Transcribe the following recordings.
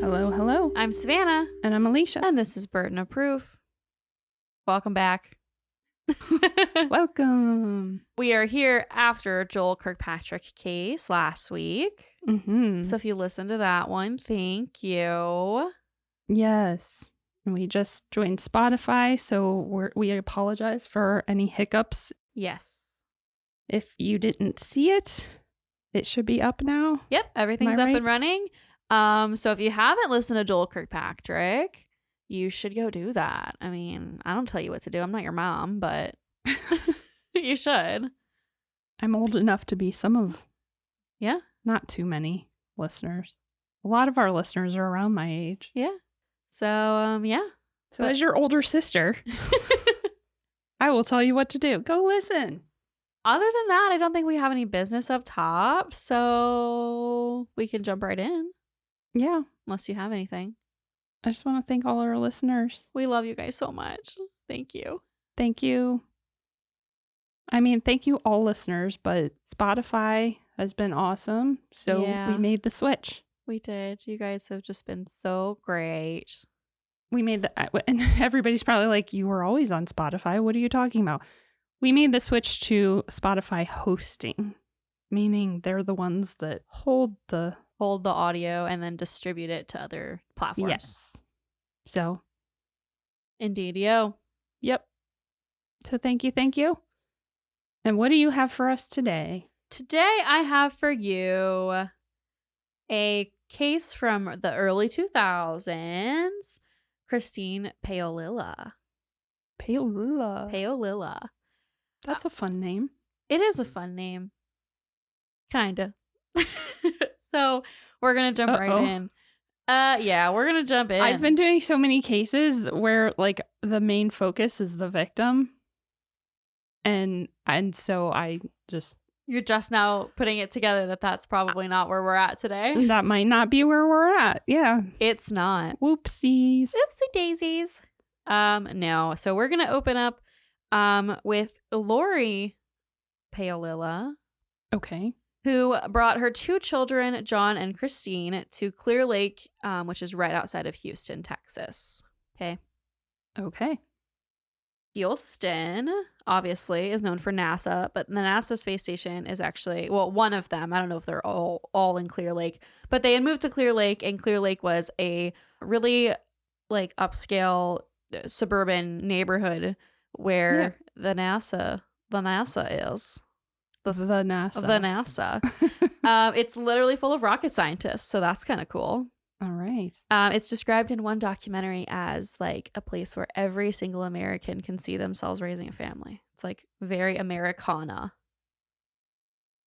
Hello, hello. I'm Savannah. And I'm Alicia. And this is Burden of Proof. Welcome back. Welcome. We are here after Joel Kirkpatrick case last week. Mm-hmm. So if you listened to that one, thank you. Yes. We just joined Spotify, so we apologize for any hiccups. Yes. If you didn't see it, it should be up now. Yep, everything's up and running. So if you haven't listened to Joel Kirkpatrick, you should go do that. I mean, I don't tell you what to do. I'm not your mom, but you should. I'm old enough to be some of, not too many listeners. A lot of our listeners are around my age. Yeah. So, So as your older sister, I will tell you what to do. Go listen. Other than that, I don't think we have any business up top, so we can jump right in. Yeah. Unless you have anything. I just want to thank all our listeners. We love you guys so much. Thank you. Thank you. I mean, thank you all listeners, but Spotify has been awesome. So we made the switch. We did. You guys have just been so great. We made and everybody's probably like, you were always on Spotify. What are you talking about? We made the switch to Spotify hosting, meaning they're the ones that hold the audio and then distribute it to other platforms. Yes. So. Indeed, yo. Yep. So thank you. And what do you have for us today? Today I have for you a case from the early 2000s, Christine Paolilla. Paolilla. That's a fun name. It is a fun name. Kinda. So we're going to jump right in. We're going to jump in. I've been doing so many cases where like the main focus is the victim. And so I just... You're just now putting it together that's probably not where we're at today. That might not be where we're at. Yeah. It's not. Whoopsies. Oopsie daisies. No. So we're going to open up with Lori Paolilla. Okay. Who brought her two children, John and Christine, to Clear Lake, which is right outside of Houston, Texas. Okay. Houston, obviously, is known for NASA, but the NASA space station is actually, well, one of them. I don't know if they're all in Clear Lake, but they had moved to Clear Lake, and Clear Lake was a really like upscale suburban neighborhood where the NASA is. The NASA. It's literally full of rocket scientists, so that's kind of cool. All right. It's described in one documentary as like a place where every single American can see themselves raising a family. It's like very Americana.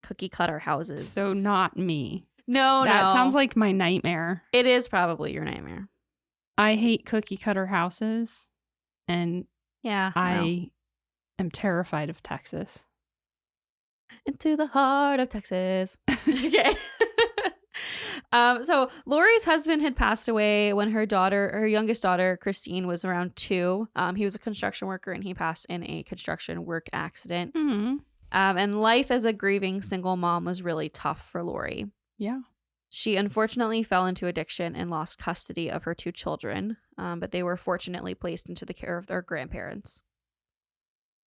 Cookie cutter houses. So not me. No. That sounds like my nightmare. It is probably your nightmare. I hate cookie cutter houses, and I am terrified of Texas. Into the heart of Texas. Okay. So Lori's husband had passed away when her youngest daughter, Christine, was around 2. He was a construction worker and he passed in a construction work accident. Mm-hmm. And life as a grieving single mom was really tough for Lori. Yeah. She unfortunately fell into addiction and lost custody of her 2 children, but they were fortunately placed into the care of their grandparents.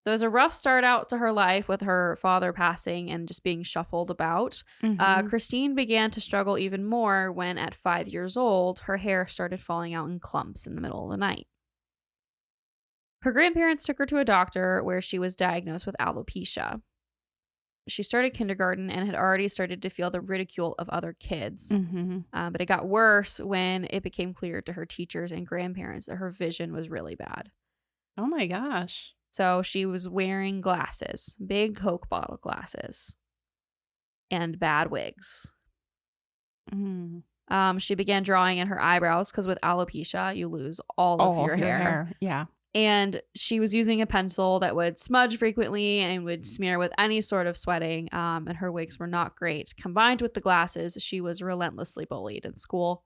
So it was a rough start out to her life with her father passing and just being shuffled about. Mm-hmm. Christine began to struggle even more when at 5 years old, her hair started falling out in clumps in the middle of the night. Her grandparents took her to a doctor where she was diagnosed with alopecia. She started kindergarten and had already started to feel the ridicule of other kids. Mm-hmm. But it got worse when it became clear to her teachers and grandparents that her vision was really bad. Oh my gosh. So she was wearing glasses, big Coke bottle glasses, and bad wigs. Mm. She began drawing in her eyebrows because with alopecia, you lose all of your hair. Yeah. And she was using a pencil that would smudge frequently and would smear with any sort of sweating. And her wigs were not great. Combined with the glasses, she was relentlessly bullied in school.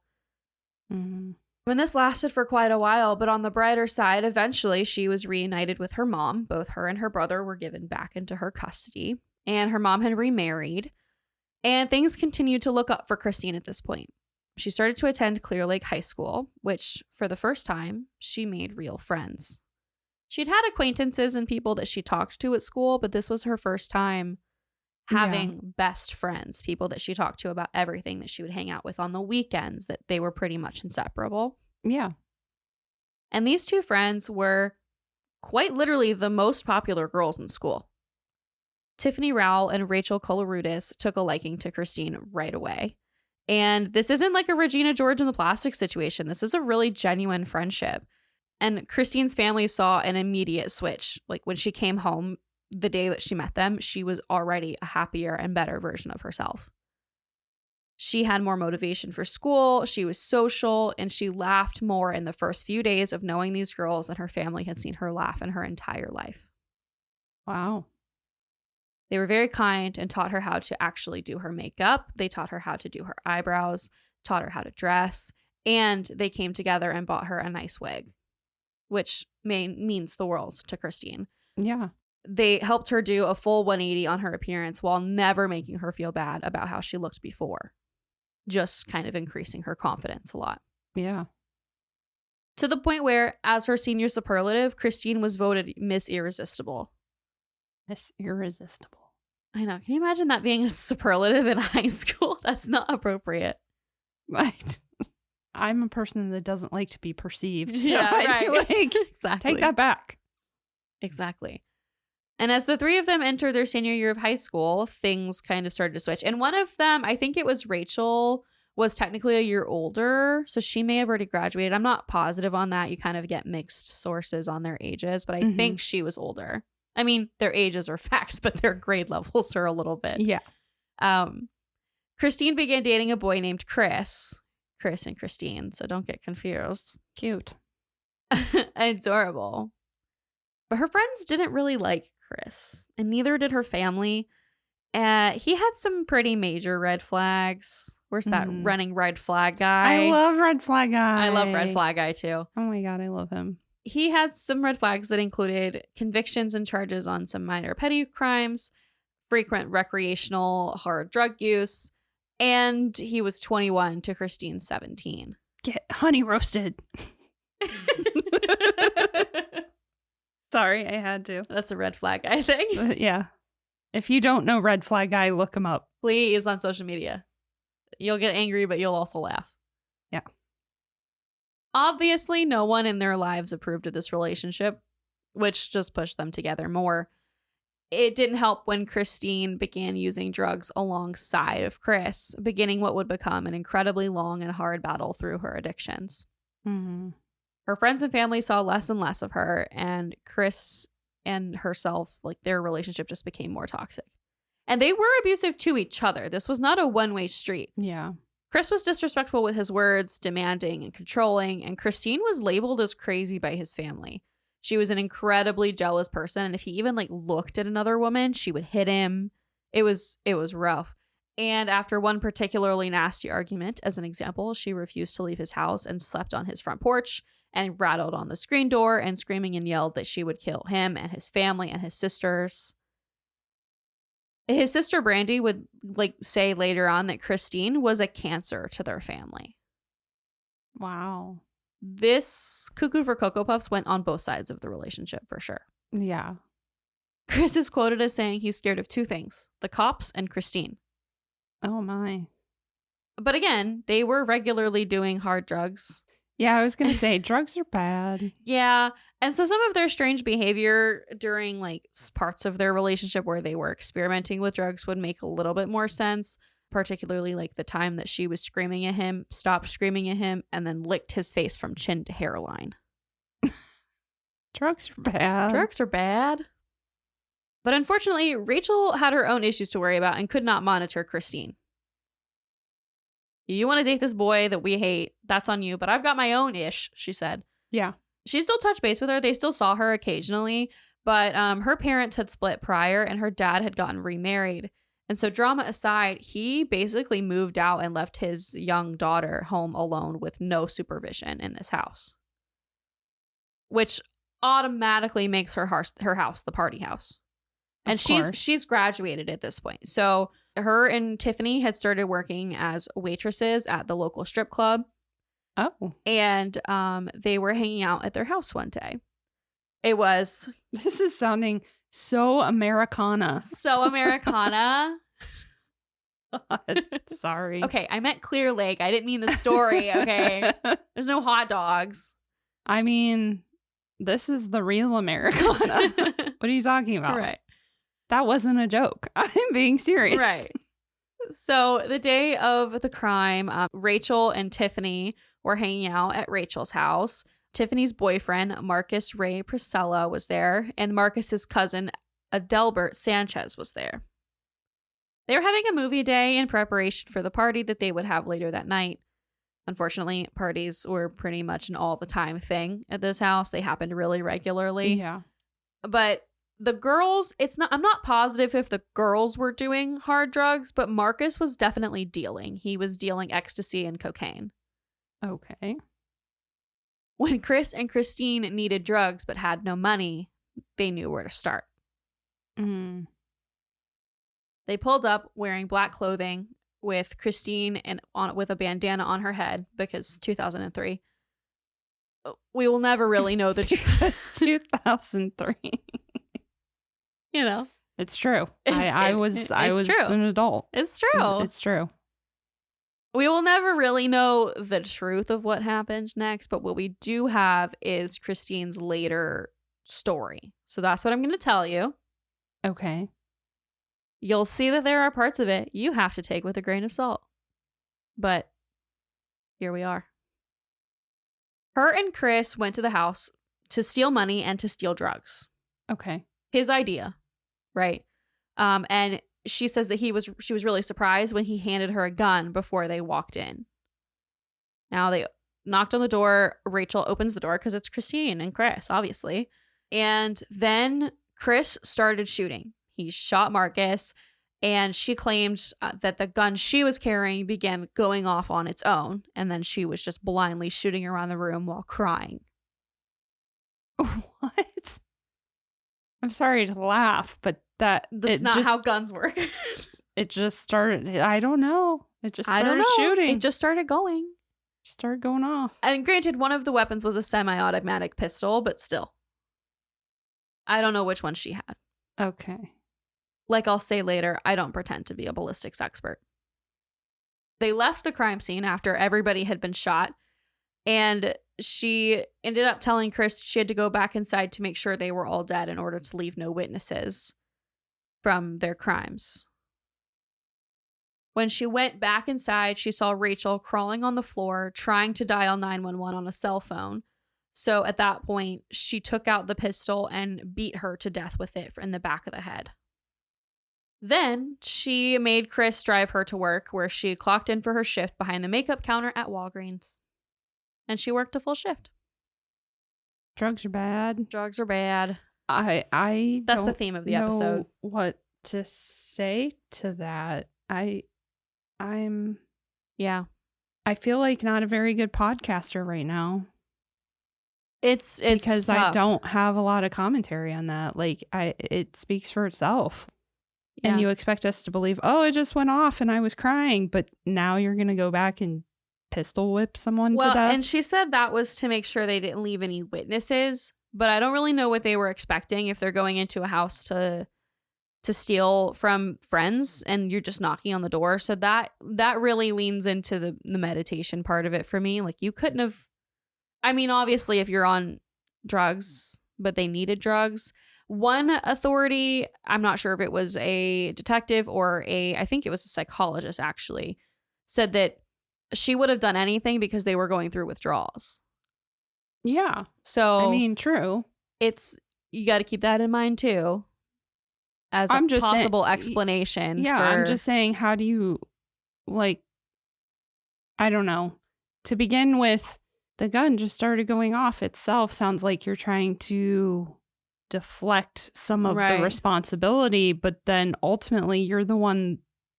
Mm-hmm. And this lasted for quite a while, but on the brighter side, eventually she was reunited with her mom. Both her and her brother were given back into her custody, and her mom had remarried, and things continued to look up for Christine at this point. She started to attend Clear Lake High School, which, for the first time, she made real friends. She'd had acquaintances and people that she talked to at school, but this was her first time having best friends, people that she talked to about everything, that she would hang out with on the weekends, that they were pretty much inseparable. Yeah. And these two friends were quite literally the most popular girls in school. Tiffany Rowell and Rachel Coloroutis took a liking to Christine right away. And this isn't like a Regina George and the Plastic situation. This is a really genuine friendship. And Christine's family saw an immediate switch. Like when she came home the day that she met them, she was already a happier and better version of herself. She had more motivation for school, she was social, and she laughed more in the first few days of knowing these girls than her family had seen her laugh in her entire life. Wow. They were very kind and taught her how to actually do her makeup. They taught her how to do her eyebrows, taught her how to dress, and they came together and bought her a nice wig, which means the world to Christine. Yeah. They helped her do a full 180 on her appearance while never making her feel bad about how she looked before, just kind of increasing her confidence a lot. Yeah. To the point where, as her senior superlative, Christine was voted Miss Irresistible. Miss Irresistible. I know. Can you imagine that being a superlative in high school? That's not appropriate. Right. I'm a person that doesn't like to be perceived. So Yeah, I'd right. be like, Exactly. take that back. Exactly. And as the three of them entered their senior year of high school, things kind of started to switch. And one of them, I think it was Rachel, was technically a year older. So she may have already graduated. I'm not positive on that. You kind of get mixed sources on their ages, but I think she was older. I mean, their ages are facts, but their grade levels are a little bit. Yeah. Christine began dating a boy named Chris and Christine, so don't get confused. Cute. Adorable. But her friends didn't really like Chris, and neither did her family. He had some pretty major red flags. Where's that running red flag guy? I love red flag guy. I love red flag guy too. Oh my God, I love him. He had some red flags that included convictions and charges on some minor petty crimes, frequent recreational hard drug use, and he was 21 to Christine's 17. Get honey roasted. Sorry, I had to. That's a red flag, I think. Yeah. If you don't know red flag guy, look him up. Please, on social media. You'll get angry, but you'll also laugh. Yeah. Obviously, no one in their lives approved of this relationship, which just pushed them together more. It didn't help when Christine began using drugs alongside of Chris, beginning what would become an incredibly long and hard battle through her addictions. Mm-hmm. Her friends and family saw less and less of her, and Chris and herself, like their relationship just became more toxic. And they were abusive to each other. This was not a one-way street. Yeah. Chris was disrespectful with his words, demanding and controlling, and Christine was labeled as crazy by his family. She was an incredibly jealous person, and if he even looked at another woman, she would hit him. It was rough. And after one particularly nasty argument, as an example, she refused to leave his house and slept on his front porch and rattled on the screen door and screaming and yelled that she would kill him and his family and his sisters. His sister Brandy would say later on that Christine was a cancer to their family. Wow. This cuckoo for Cocoa Puffs went on both sides of the relationship for sure. Yeah. Chris is quoted as saying he's scared of two things, the cops and Christine. Oh my. But again, they were regularly doing hard drugs. Yeah, I was going to say drugs are bad. Yeah. And so some of their strange behavior during parts of their relationship where they were experimenting with drugs would make a little bit more sense, particularly the time that she was screaming at him, stopped screaming at him, and then licked his face from chin to hairline. Drugs are bad. Drugs are bad. But unfortunately, Rachel had her own issues to worry about and could not monitor Christine. You want to date this boy that we hate, that's on you, but I've got my own ish, she said. Yeah. She still touched base with her. They still saw her occasionally, but her parents had split prior and her dad had gotten remarried. And so drama aside, he basically moved out and left his young daughter home alone with no supervision in this house, which automatically makes her house the party house. And she's graduated at this point. So Her and Tiffany had started working as waitresses at the local strip club. Oh. And they were hanging out at their house one day. It was... This is sounding so Americana. So Americana. Sorry. Okay, I meant Clear Lake. I didn't mean the story, okay? There's no hot dogs. I mean, this is the real Americana. What are you talking about? Right. That wasn't a joke. I'm being serious. Right. So the day of the crime, Rachel and Tiffany were hanging out at Rachel's house. Tiffany's boyfriend, Marcus Ray Precella, was there, and Marcus's cousin, Adelbert Sanchez, was there. They were having a movie day in preparation for the party that they would have later that night. Unfortunately, parties were pretty much an all-the-time thing at this house. They happened really regularly. Yeah. But the girls, I'm not positive if the girls were doing hard drugs, but Marcus was definitely dealing. He was dealing ecstasy and cocaine. Okay. When Chris and Christine needed drugs but had no money, they knew where to start. Mm. They pulled up wearing black clothing with Christine with a bandana on her head because 2003. We will never really know the truth. 2003. You know, it's true. It's I was true. an adult. It's true. It's true. We will never really know the truth of what happened next, but what we do have is Christine's later story. So that's what I'm going to tell you. Okay. You'll see that there are parts of it you have to take with a grain of salt. But here we are. Her and Chris went to the house to steal money and to steal drugs. Okay. His idea, right? And she says that she was really surprised when he handed her a gun before they walked in. Now they knocked on the door. Rachel opens the door because it's Christine and Chris, obviously. And then Chris started shooting. He shot Marcus, and she claimed that the gun she was carrying began going off on its own, and then she was just blindly shooting around the room while crying. What? I'm sorry to laugh, but that's not how guns work. It just started. I don't know. It just started I don't know. shooting. It just started going. Started going off. And granted, one of the weapons was a semi-automatic pistol, but still. I don't know which one she had. Okay. Like I'll say later, I don't pretend to be a ballistics expert. They left the crime scene after everybody had been shot, and she ended up telling Chris she had to go back inside to make sure they were all dead in order to leave no witnesses from their crimes. When she went back inside, she saw Rachel crawling on the floor, trying to dial 911 on a cell phone. So at that point, she took out the pistol and beat her to death with it in the back of the head. Then she made Chris drive her to work, where she clocked in for her shift behind the makeup counter at Walgreens. And she worked a full shift. Drugs are bad. Drugs are bad. I That's don't the theme of the know episode. What to say to that? I'm Yeah. I feel like not a very good podcaster right now. It's because tough. I don't have a lot of commentary on that. Like it speaks for itself. Yeah. And you expect us to believe, oh, it just went off and I was crying, but now you're going to go back and pistol whip someone to death? And she said that was to make sure they didn't leave any witnesses, but I don't really know what they were expecting if they're going into a house to steal from friends and you're just knocking on the door. So that really leans into the meditation part of it for me. Like you couldn't have, I mean, obviously if you're on drugs, but they needed drugs. One authority, I'm not sure if it was a detective or I think it was a psychologist actually, said that she would have done anything because they were going through withdrawals. Yeah. So, I mean, true. You got to keep that in mind too, as a possible explanation. Yeah, I'm just saying, how do you, like, I don't know. To begin with, the gun just started going off itself. Sounds like you're trying to deflect some of the responsibility, but then ultimately you're the one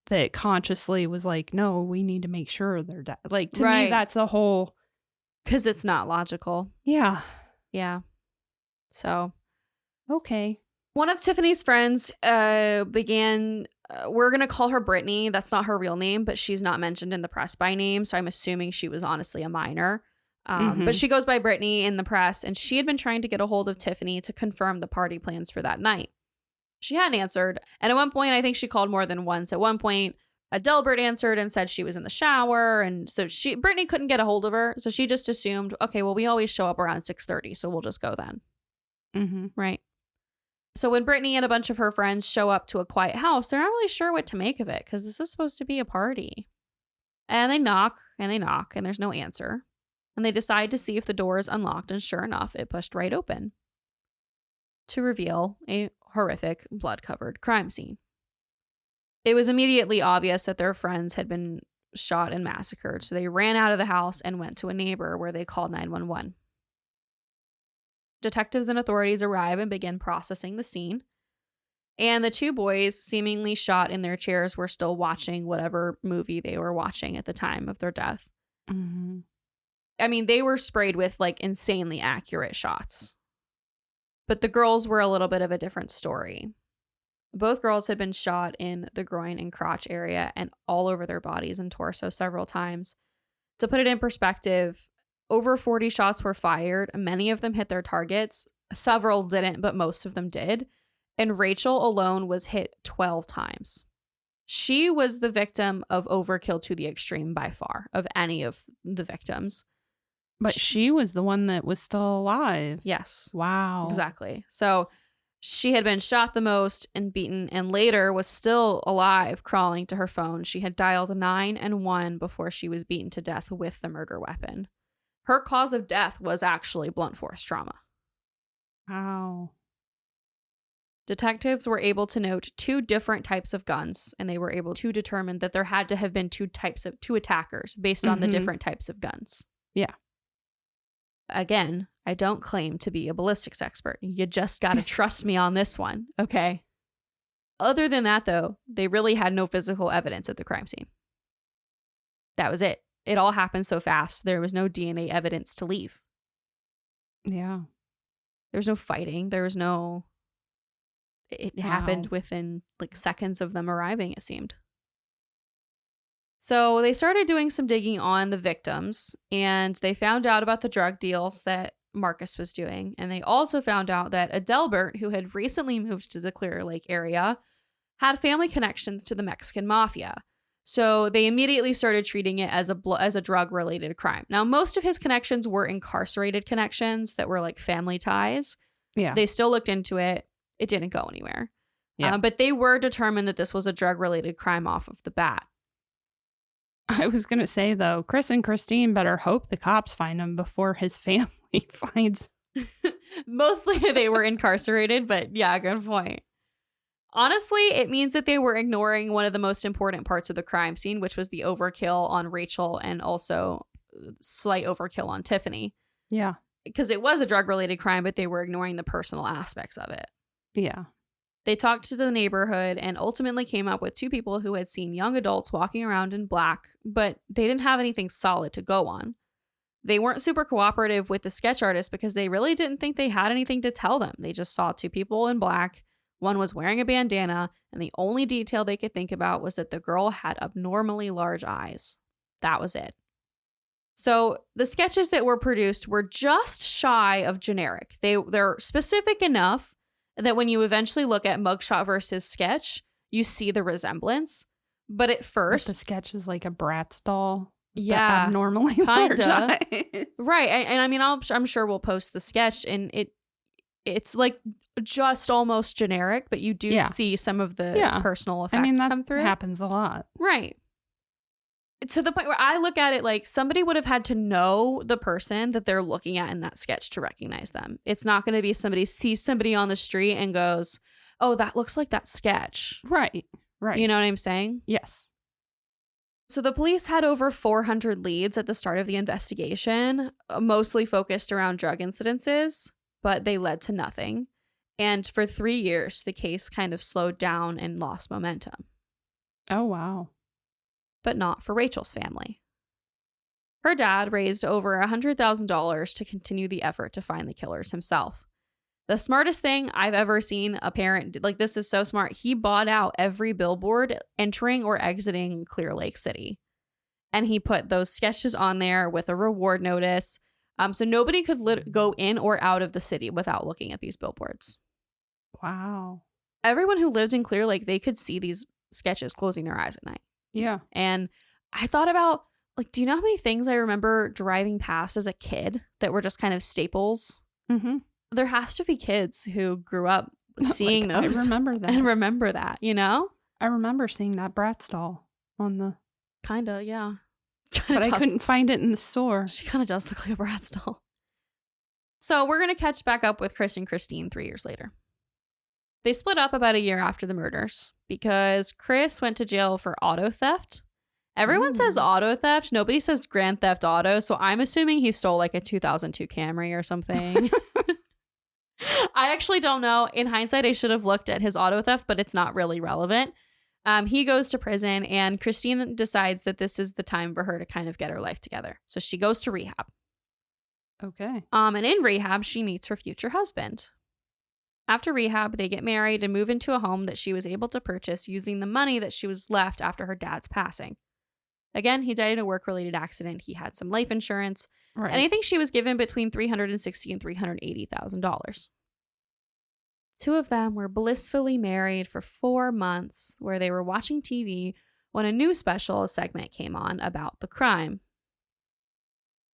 that consciously was like, no, we need to make sure they're dead. Like, to me, that's a whole... Because it's not logical. Yeah. Yeah. So. Okay. One of Tiffany's friends began We're going to call her Brittany. That's not her real name, but she's not mentioned in the press by name. So I'm assuming she was honestly a minor. But she goes by Brittany in the press, and she had been trying to get a hold of Tiffany to confirm the party plans for that night. She hadn't answered. And at one point, I think she called more than once. At one point, Adelbert answered and said she was in the shower. And so Brittany couldn't get a hold of her. So she just assumed, okay, well, we always show up around 6:30, so we'll just go then. Right. So when Brittany and a bunch of her friends show up to a quiet house, they're not really sure what to make of it because this is supposed to be a party. And they knock, and there's no answer. And they decide to see if the door is unlocked, and sure enough, it pushed right open to reveal a horrific, blood-covered crime scene. It was immediately obvious that their friends had been shot and massacred, so they ran out of the house and went to a neighbor where they called 911. Detectives and authorities arrive and begin processing the scene. And the two boys, seemingly shot in their chairs, were still watching whatever movie they were watching at the time of their death. I mean, they were sprayed with like insanely accurate shots. But the girls were a little bit of a different story. Both girls had been shot in the groin and crotch area and all over their bodies and torso several times. To put it in perspective, over 40 shots were fired. Many of them hit their targets. Several didn't, but most of them did. And Rachel alone was hit 12 times. She was the victim of overkill to the extreme by far of any of the victims. But she was the one that was still alive. Yes. Wow. Exactly. So she had been shot the most and beaten, and later was still alive, crawling to her phone. She had dialed 911 before she was beaten to death with the murder weapon. Her cause of death was actually blunt force trauma. Wow. Detectives were able to note 2 different types of guns, and they were able to determine that there had to have been two attackers based on the different types of guns. Yeah. Again, I don't claim to be a ballistics expert. You just got to trust me on this one, okay? Other than that, though, they really had no physical evidence at the crime scene. That was it. It all happened so fast. There was no DNA evidence to leave. Yeah. There was no fighting. There was no... It happened within like seconds of them arriving, it seemed. So they started doing some digging on the victims, and they found out about the drug deals that Marcus was doing. And they also found out that Adelbert, who had recently moved to the Clear Lake area, had family connections to the Mexican mafia. So they immediately started treating it as a drug-related crime. Now, most of his connections were incarcerated connections that were like family ties. Yeah. They still looked into it. It didn't go anywhere. Yeah. But they were determined that this was a drug-related crime off of the bat. I was going to say, though, Chris and Christine better hope the cops find him before his family finds. Mostly they were incarcerated, but yeah, good point. Honestly, it means that they were ignoring one of the most important parts of the crime scene, which was the overkill on Rachel and also slight overkill on Tiffany. Yeah. Because it was a drug-related crime, but they were ignoring the personal aspects of it. Yeah. They talked to the neighborhood and ultimately came up with 2 people who had seen young adults walking around in black, but they didn't have anything solid to go on. They weren't super cooperative with the sketch artist because they really didn't think they had anything to tell them. They just saw 2 people in black. One was wearing a bandana, and the only detail they could think about was that the girl had abnormally large eyes. That was it. So the sketches that were produced were just shy of generic. They're specific enough that when you eventually look at mugshot versus sketch, you see the resemblance. But at first... But the sketch is like a Bratz doll. Yeah. Abnormally large eyes. Right. And I mean, I'm sure we'll post the sketch, and it's like just almost generic, but you do see some of the personal effects come through. Happens a lot. Right. To the point where I look at it like somebody would have had to know the person that they're looking at in that sketch to recognize them. It's not going to be somebody sees somebody on the street and goes, oh, that looks like that sketch. Right. Right. You know what I'm saying? Yes. So the police had over 400 leads at the start of the investigation, mostly focused around drug incidences, but they led to nothing. And for 3 years, the case kind of slowed down and lost momentum. Oh, wow. But not for Rachel's family. Her dad raised over $100,000 to continue the effort to find the killers himself. The smartest thing I've ever seen a parent, like this is so smart. He bought out every billboard entering or exiting Clear Lake City. And he put those sketches on there with a reward notice. So nobody could go in or out of the city without looking at these billboards. Wow. Everyone who lived in Clear Lake, they could see these sketches closing their eyes at night. Yeah. And I thought about, like, do you know how many things I remember driving past as a kid that were just kind of staples? Mm-hmm. There has to be kids who grew up seeing like, those. I remember that. And remember that, you know? I remember seeing that Bratz doll on the... Kinda, yeah. But I couldn't find it in the store. She kind of does look like a Bratz doll. So we're going to catch back up with Chris and Christine 3 years later. They split up about a year after the murders because Chris went to jail for auto theft. Everyone says auto theft. Nobody says Grand Theft Auto. So I'm assuming he stole like a 2002 Camry or something. I actually don't know. In hindsight, I should have looked at his auto theft, but it's not really relevant. He goes to prison and Christine decides that this is the time for her to kind of get her life together. So she goes to rehab. Okay. And in rehab, she meets her future husband. After rehab, they get married and move into a home that she was able to purchase using the money that she was left after her dad's passing. Again, he died in a work-related accident. He had some life insurance. Right. And I think she was given between $360,000 and $380,000. Two of them were blissfully married for 4 months, where they were watching TV when a new special segment came on about the crime.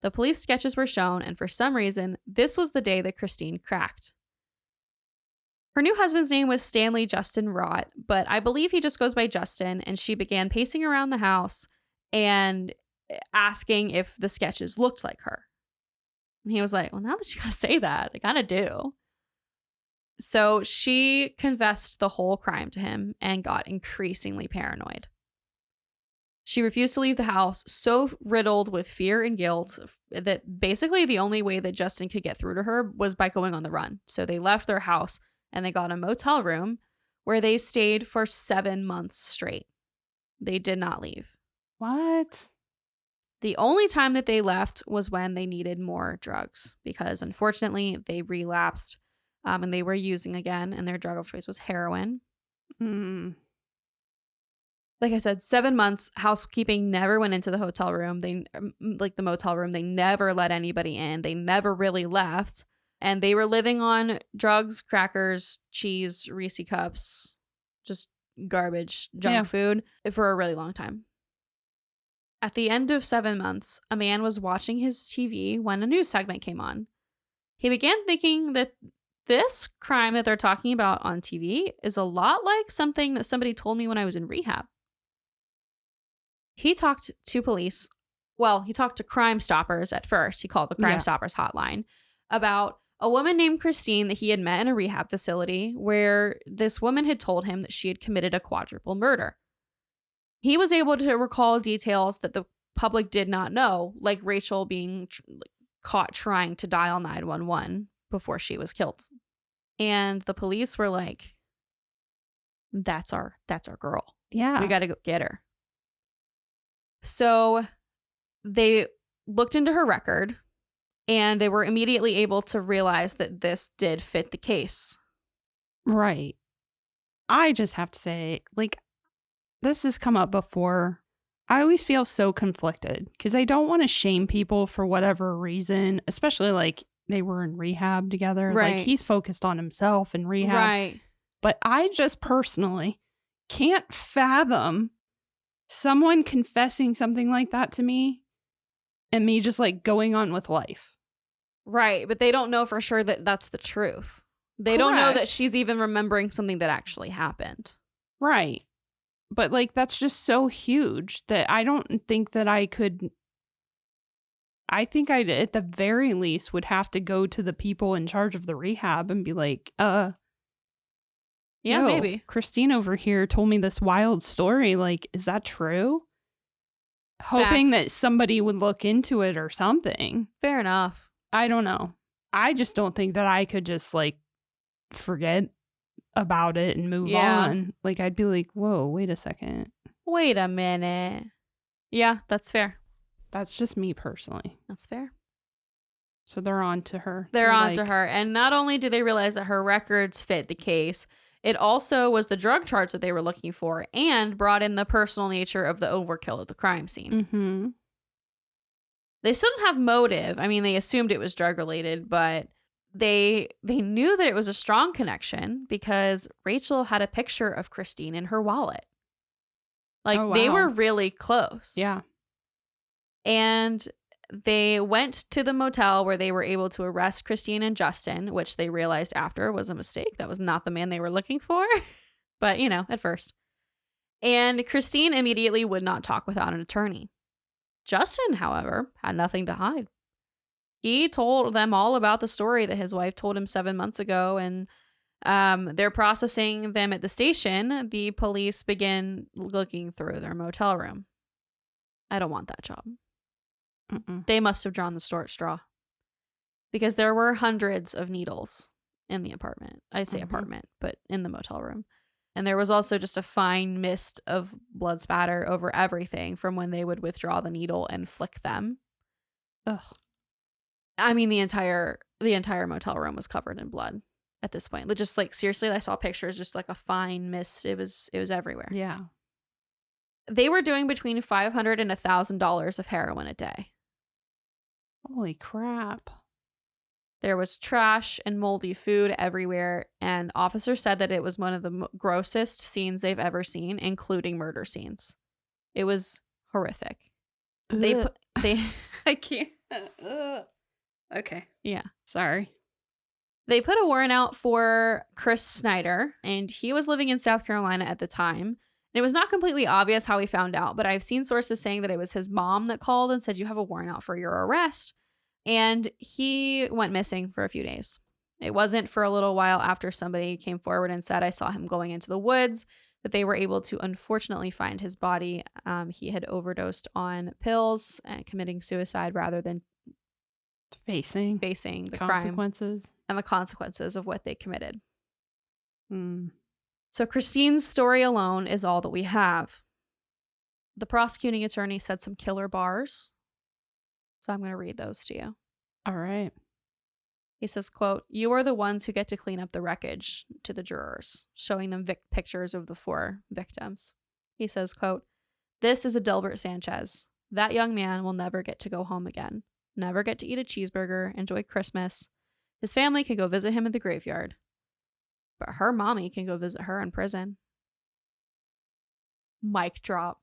The police sketches were shown, and for some reason, this was the day that Christine cracked. Her new husband's name was Stanley Justin Rott, but I believe he just goes by Justin, and she began pacing around the house and asking if the sketches looked like her. And he was like, well, now that you gotta say that, they kinda do. So she confessed the whole crime to him and got increasingly paranoid. She refused to leave the house, so riddled with fear and guilt that basically the only way that Justin could get through to her was by going on the run. So they left their house and they got a motel room where they stayed for 7 months straight. They did not leave. What? The only time that they left was when they needed more drugs because unfortunately they relapsed and they were using again, and their drug of choice was heroin. Like I said, 7 months, housekeeping never went into the hotel room. They like the motel room. They never let anybody in. They never really left. And they were living on drugs, crackers, cheese, Reese cups, just garbage, junk food for a really long time. At the end of 7 months, a man was watching his TV when a news segment came on. He began thinking that this crime that they're talking about on TV is a lot like something that somebody told me when I was in rehab. He talked to police. Well, he talked to Crime Stoppers at first. He called the Crime Stoppers hotline about a woman named Christine that he had met in a rehab facility where this woman had told him that she had committed a quadruple murder. He was able to recall details that the public did not know, like Rachel being caught trying to dial 911 before she was killed. And the police were like, that's our girl. Yeah. We got to go get her. So they looked into her record and they were immediately able to realize that this did fit the case. Right. I just have to say, like, this has come up before. I always feel so conflicted because I don't want to shame people for whatever reason, especially like they were in rehab together. Right. Like he's focused on himself in rehab. Right. But I just personally can't fathom someone confessing something like that to me and me just like going on with life. Right. But they don't know for sure that that's the truth. They don't know that she's even remembering something that actually happened. Right. But like, that's just so huge that I don't think that I could. I think I, at the very least, would have to go to the people in charge of the rehab and be like, yeah, maybe. Christine over here told me this wild story. Like, is that true? Hoping that somebody would look into it or something. Fair enough. I don't know. I just don't think that I could just like forget about it and move on. Like, I'd be like, whoa, wait a second. Wait a minute. Yeah, that's fair. That's just me personally. That's fair. So they're on to her. They're on to her. And not only do they realize that her records fit the case, it also was the drug charge that they were looking for and brought in the personal nature of the overkill at the crime scene. Mm-hmm. They still don't have motive. I mean, they assumed it was drug related, but they knew that it was a strong connection because Rachel had a picture of Christine in her wallet. Like, they were really close. Yeah. And they went to the motel where they were able to arrest Christine and Justin, which they realized after was a mistake. That was not the man they were looking for. But, at first. And Christine immediately would not talk without an attorney. Justin, however, had nothing to hide. He told them all about the story that his wife told him 7 months ago, and they're processing them at the station. The police begin looking through their motel room. I don't want that job. Mm-mm. They must have drawn the short straw because there were hundreds of needles in the apartment. I say apartment, but in the motel room. And there was also just a fine mist of blood spatter over everything from when they would withdraw the needle and flick them. Ugh. I mean, the entire motel room was covered in blood at this point. Just like, seriously, I saw pictures, just like a fine mist. It was everywhere. Yeah. They were doing between $500 and $1,000 of heroin a day. Holy crap. There was trash and moldy food everywhere, and officers said that it was one of the grossest scenes they've ever seen, including murder scenes. It was horrific. They I can't. Okay. Yeah. Sorry. They put a warrant out for Chris Snider, and he was living in South Carolina at the time. And it was not completely obvious how he found out, but I've seen sources saying that it was his mom that called and said, "You have a warrant out for your arrest." And he went missing for a few days. It wasn't for a little while after somebody came forward and said, "I saw him going into the woods," that they were able to unfortunately find his body. He had overdosed on pills and committing suicide rather than facing the consequences. crime and the consequences of what they committed. Mm. So Christine's story alone is all that we have. The prosecuting attorney said some killer bars. So I'm going to read those to you. All right. He says, quote, "You are the ones who get to clean up the wreckage," to the jurors, showing them pictures of the 4 victims. He says, quote, "This is Adelbert Sanchez. That young man will never get to go home again. Never get to eat a cheeseburger, enjoy Christmas. His family can go visit him at the graveyard. But her mommy can go visit her in prison." Mic drop.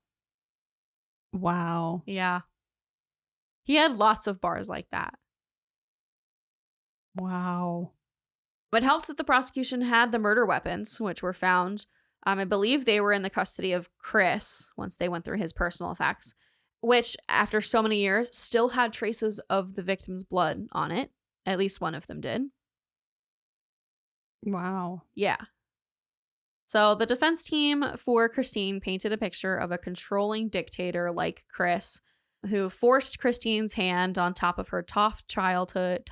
Wow. Yeah. He had lots of bars like that. Wow. What helped that the prosecution had the murder weapons, which were found. I believe they were in the custody of Chris once they went through his personal effects, which after so many years still had traces of the victim's blood on it. At least one of them did. Wow. Yeah. So the defense team for Christine painted a picture of a controlling dictator like Chris, who forced Christine's hand on top of her tough childhood.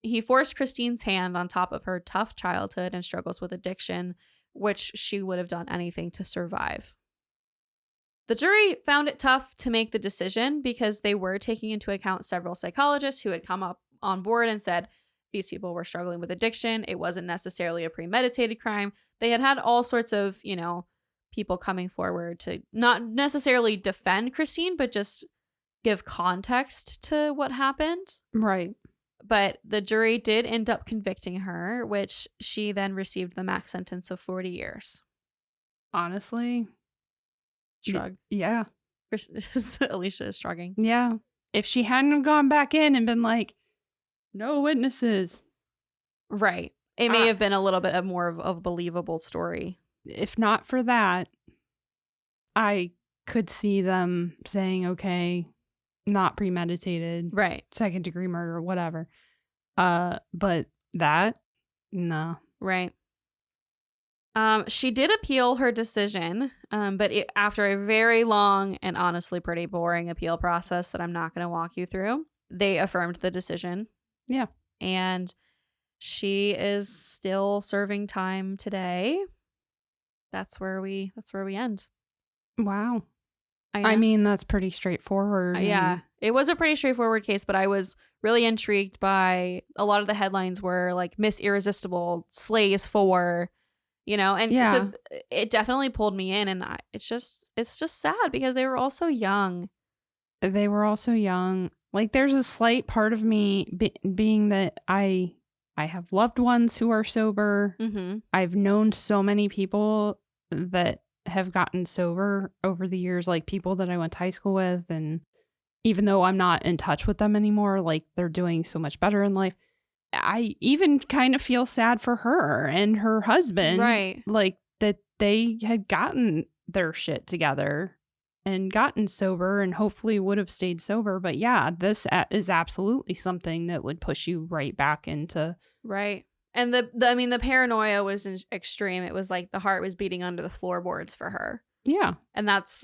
He forced Christine's hand on top of her tough childhood and struggles with addiction, which she would have done anything to survive. The jury found it tough to make the decision because they were taking into account several psychologists who had come up on board and said these people were struggling with addiction. It wasn't necessarily a premeditated crime. They had all sorts of, people coming forward to not necessarily defend Christine, but just give context to what happened. Right. But the jury did end up convicting her, which she then received the max sentence of 40 years. Honestly. Shrug. Yeah. Alicia is shrugging. Yeah. If she hadn't gone back in and been like, "No witnesses." Right. It may have been a little bit of more of a believable story. If not for that, I could see them saying, okay, not premeditated. Right. 2nd degree murder, whatever. But that, no. Right. She did appeal her decision, but after a very long and honestly pretty boring appeal process that I'm not going to walk you through, they affirmed the decision. Yeah. And she is still serving time today. That's where we end. Wow. I mean, that's pretty straightforward. Yeah. It was a pretty straightforward case, but I was really intrigued by a lot of the headlines were like Miss Irresistible slays 4, and so it definitely pulled me in, and it's just sad because they were all so young. They were also young. Like, there's a slight part of me being that I have loved ones who are sober. Mm-hmm. I've known so many people that have gotten sober over the years, like people that I went to high school with. And even though I'm not in touch with them anymore, like they're doing so much better in life. I even kind of feel sad for her and her husband. Right. Like that they had gotten their shit together and gotten sober and hopefully would have stayed sober. But yeah, this is absolutely something that would push you right back into. Right. And the paranoia was extreme. It was like the heart was beating under the floorboards for her. Yeah. And that's,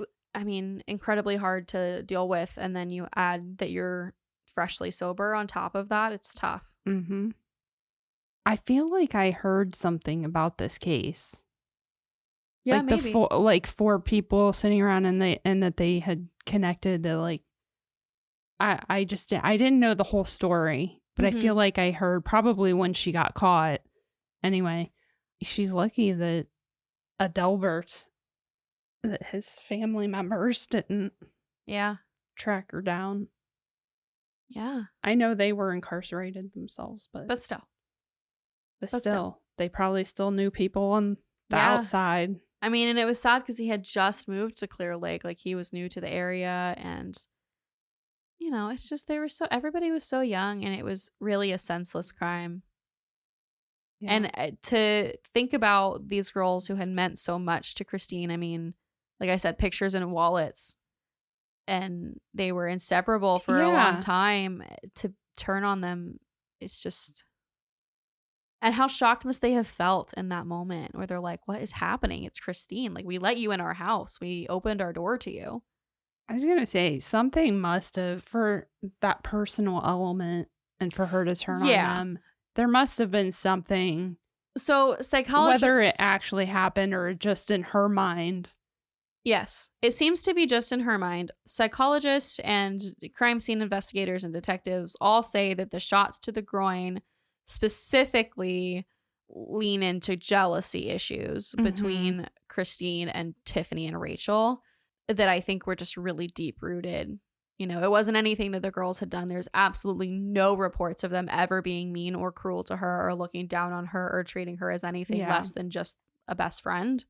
incredibly hard to deal with. And then you add that you're freshly sober on top of that. It's tough. Mm-hmm. I feel like I heard something about this case. Yeah, like maybe. The 4 people sitting around and that they had connected to like. I didn't know the whole story, but Mm-hmm. I feel like I heard probably when she got caught. Anyway, she's lucky that Adelbert, that his family members didn't track her down. Yeah. I know they were incarcerated themselves, but still. They probably still knew people on the outside. And it was sad because he had just moved to Clear Lake. Like, he was new to the area, and it's just everybody was so young, and it was really a senseless crime. Yeah. And to think about these girls who had meant so much to Christine, like I said, pictures and wallets, and they were inseparable for a long time. To turn on them, it's just... And how shocked must they have felt in that moment where they're like, what is happening? It's Christine. Like, we let you in our house. We opened our door to you. I was going to say, something must have, for that personal element and for her to turn on them, there must have been something. So psychologists... Whether it actually happened or just in her mind. Yes, it seems to be just in her mind. Psychologists and crime scene investigators and detectives all say that the shots to the groin specifically lean into jealousy issues between Christine and Tiffany and Rachel that I think were just really deep rooted. It wasn't anything that the girls had done. There's absolutely no reports of them ever being mean or cruel to her or looking down on her or treating her as anything less than just a best friend.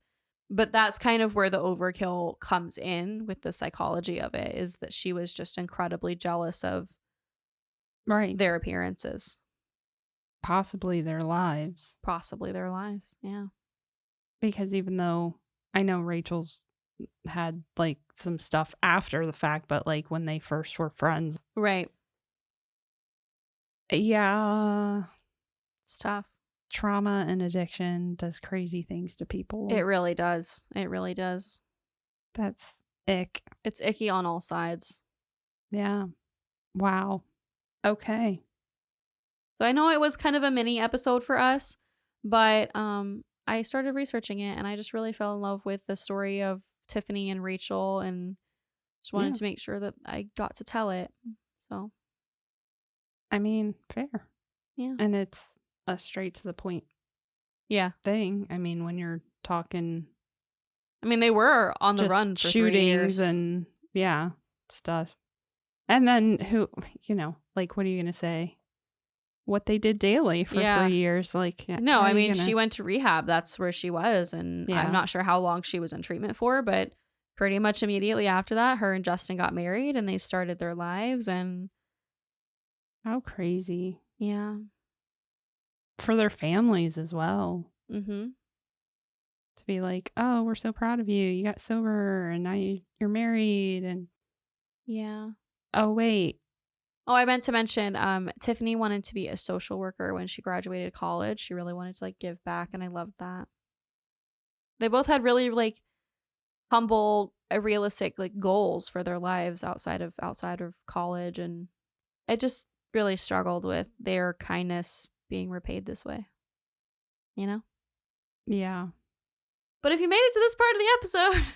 But that's kind of where the overkill comes in with the psychology of it, is that she was just incredibly jealous of their appearances. Possibly their lives. Yeah. Because even though I know Rachel's had like some stuff after the fact, but like when they first were friends. Right. Yeah. It's tough. Trauma and addiction does crazy things to people. It really does. That's ick. It's icky on all sides. Yeah. Wow. Okay. So I know it was kind of a mini episode for us, but I started researching it and I just really fell in love with the story of Tiffany and Rachel and just wanted to make sure that I got to tell it. So. Fair. Yeah. And it's a straight to the point thing. When you're talking... they were on the run for shootings 3 years. And stuff. And then like, what are you going to say? What they did daily for 3 years. Like, no, she went to rehab. That's where she was. And I'm not sure how long she was in treatment for, but pretty much immediately after that, her and Justin got married and they started their lives. And how crazy. Yeah. For their families as well. Mm-hmm. To be like, oh, we're so proud of you. You got sober and now you're married. And oh, wait. Oh, I meant to mention, Tiffany wanted to be a social worker when she graduated college. She really wanted to give back, and I loved that. They both had really humble, realistic goals for their lives outside of college, and I just really struggled with their kindness being repaid this way. Yeah. But if you made it to this part of the episode,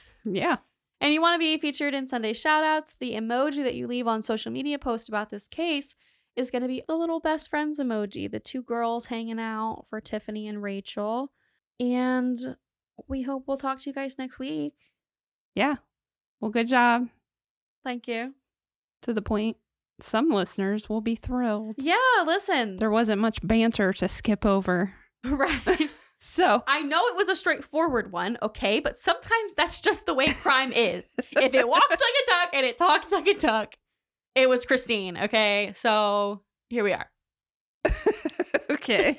and you want to be featured in Sunday shoutouts, the emoji that you leave on social media post about this case is going to be the little best friends emoji, the 2 girls hanging out for Tiffany and Rachel. And we hope we'll talk to you guys next week. Yeah. Well, good job. Thank you. To the point, some listeners will be thrilled. Yeah, listen. There wasn't much banter to skip over. Right. So I know it was a straightforward one, okay? But sometimes that's just the way crime is. If it walks like a duck and it talks like a duck, it was Christine, okay? So here we are. Okay.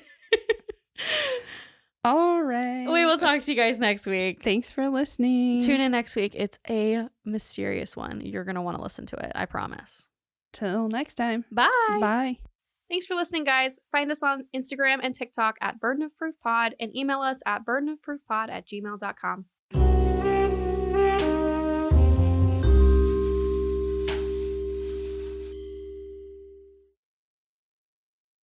All right. We will talk to you guys next week. Thanks for listening. Tune in next week. It's a mysterious one. You're going to want to listen to it. I promise. Till next time. Bye. Bye. Thanks for listening, guys. Find us on Instagram and TikTok at Burden of Proof Pod and email us at burdenofproofpod@gmail.com.